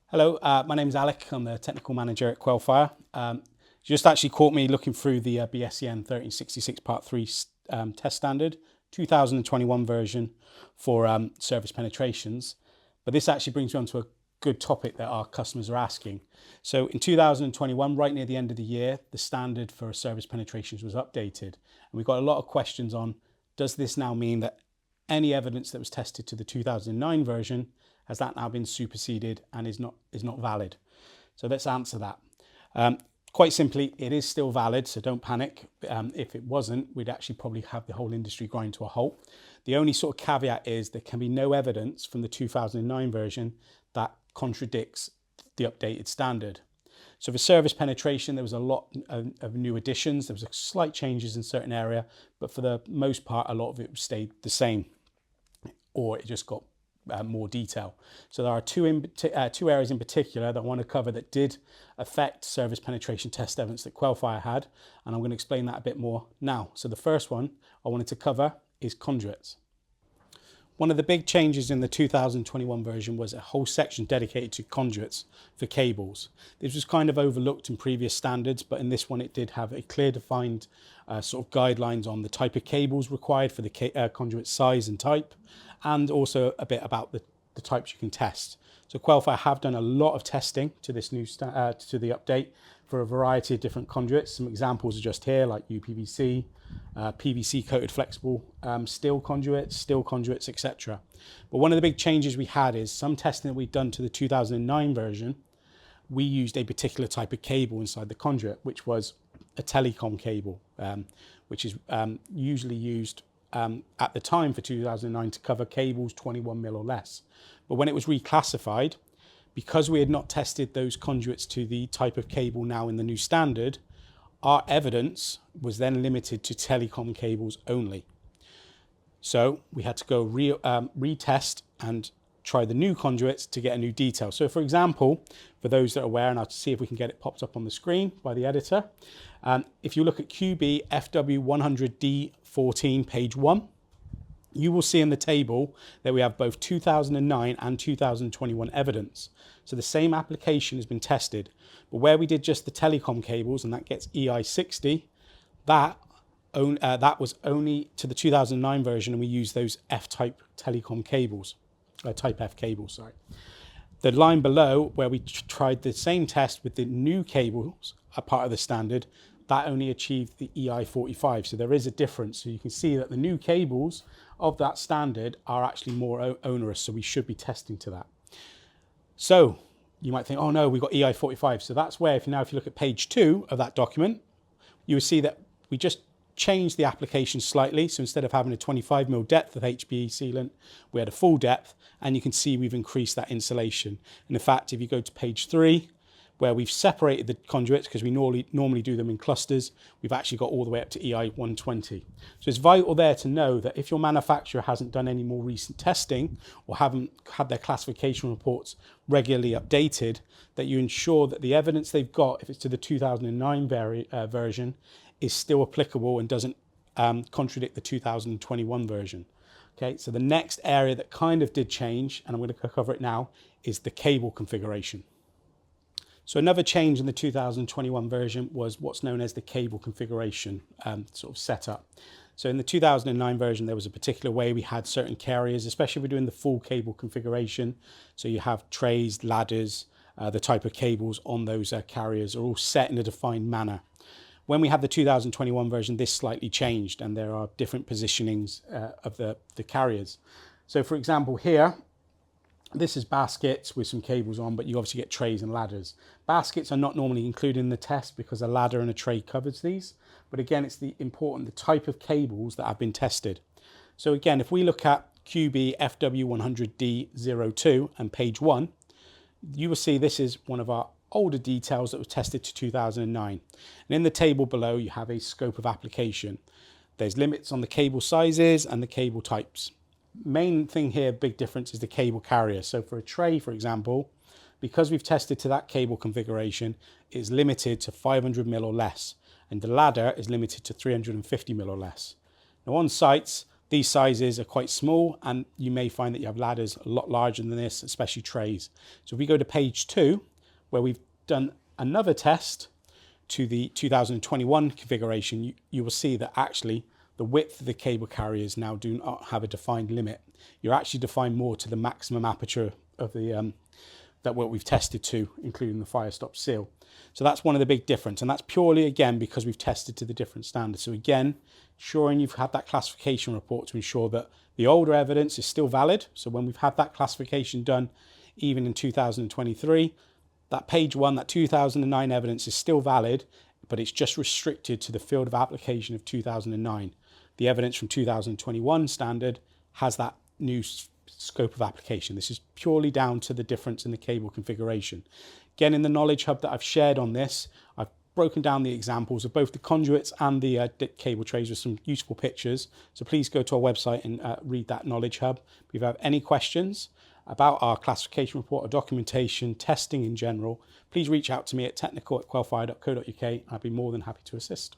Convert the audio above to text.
Hello, my name's Alec. I'm the technical manager at Quelfire. You just actually caught me looking through the BSEN 1366 Part 3 test standard, 2021 version for service penetrations. But this actually brings me on to a good topic that our customers are asking. So in 2021, right near the end of the year, the standard for service penetrations was updated. And we got a lot of questions on, does this now mean that any evidence that was tested to the 2009 version, has that now been superseded and is not valid? So let's answer that. Quite simply, it is still valid, so don't panic. If it wasn't, we'd actually probably have the whole industry grind to a halt. The only sort of caveat is there can be no evidence from the 2009 version that contradicts the updated standard. So for service penetration, there was a lot of new additions. There was slight changes in certain area, but for the most part, a lot of it stayed the same, or it just got more detail. So there are two areas in particular that I want to cover that did affect service penetration test evidence that Quelfire had, and I'm going to explain that a bit more now. So the first one I wanted to cover is conduits. One of the big changes in the 2021 version was a whole section dedicated to conduits for cables. This was kind of overlooked in previous standards, but in this one it did have a clear defined sort of guidelines on the type of cables required for the conduit size and type, and also a bit about the types you can test. So Quelfire have done a lot of testing to this new to the update for a variety of different conduits. Some examples are just here, like UPVC, PVC coated flexible steel conduits, etc. But one of the big changes we had is some testing that we'd done to the 2009 version, we used a particular type of cable inside the conduit, which was a telecom cable, which is usually used at the time for 2009 to cover cables 21 mil or less. But when it was reclassified, because we had not tested those conduits to the type of cable now in the new standard, our evidence was then limited to telecom cables only. So we had to go retest and try the new conduits to get a new detail. So for example, for those that are aware, and I'll see if we can get it popped up on the screen by the editor, if you look at QB FW100D14 page 1, you will see in the table that we have both 2009 and 2021 evidence. So the same application has been tested, but where we did just the telecom cables, and that gets EI60, that was only to the 2009 version, and we used those F-type telecom cables, type F cables, sorry. The line below, where we tried the same test with the new cables, a part of the standard, that only achieved the EI45. So there is a difference. So you can see that the new cables of that standard are actually more onerous. So we should be testing to that. So you might think, oh no, we've got EI45. So that's where, if you look at page 2 of that document, you will see that we just changed the application slightly. So instead of having a 25 mil depth of HBE sealant, we had a full depth, and you can see we've increased that insulation. And in fact, if you go to page 3, where we've separated the conduits, because we normally do them in clusters, we've actually got all the way up to EI 120. So it's vital there to know that if your manufacturer hasn't done any more recent testing or haven't had their classification reports regularly updated, that you ensure that the evidence they've got, if it's to the 2009 version, is still applicable and doesn't contradict the 2021 version. Okay, so the next area that kind of did change, and I'm going to cover it now, is the cable configuration. So another change in the 2021 version was what's known as the cable configuration sort of setup. So in the 2009 version, there was a particular way we had certain carriers, especially if we're doing the full cable configuration. So you have trays, ladders, the type of cables on those carriers are all set in a defined manner. When we have the 2021 version, this slightly changed, and there are different positionings of the carriers. So for example, here, this is baskets with some cables on, but you obviously get trays and ladders. Baskets are not normally included in the test because a ladder and a tray covers these. But again, it's the type of cables that have been tested. So again, if we look at QB FW100D02 and page 1, you will see this is one of our older details that was tested to 2009. And in the table below, you have a scope of application. There's limits on the cable sizes and the cable types. Main thing here, big difference, is the cable carrier. So for a tray, for example, because we've tested to that cable configuration, it's limited to 500 mil or less, and the ladder is limited to 350 mil or less. Now on sites, These sizes are quite small, and you may find that you have ladders a lot larger than this, especially trays. So if we go to page 2, where we've done another test to the 2021 configuration, you will see that actually the width of the cable carriers now do not have a defined limit. You're actually defined more to the maximum aperture of the that what we've tested to, including the firestop seal. So that's one of the big difference, and that's purely, again, because we've tested to the different standards. So again, ensuring you've had that classification report to ensure that the older evidence is still valid. So when we've had that classification done, even in 2023, that page 1, that 2009 evidence is still valid, but it's just restricted to the field of application of 2009. The evidence from 2021 standard has that new scope of application. This is purely down to the difference in the cable configuration. Again, in the knowledge hub that I've shared on this, I've broken down the examples of both the conduits and the cable trays with some useful pictures. So please go to our website and read that knowledge hub. If you have any questions about our classification report or documentation, testing in general, please reach out to me at technical@quelfire.co.uk. I'd be more than happy to assist.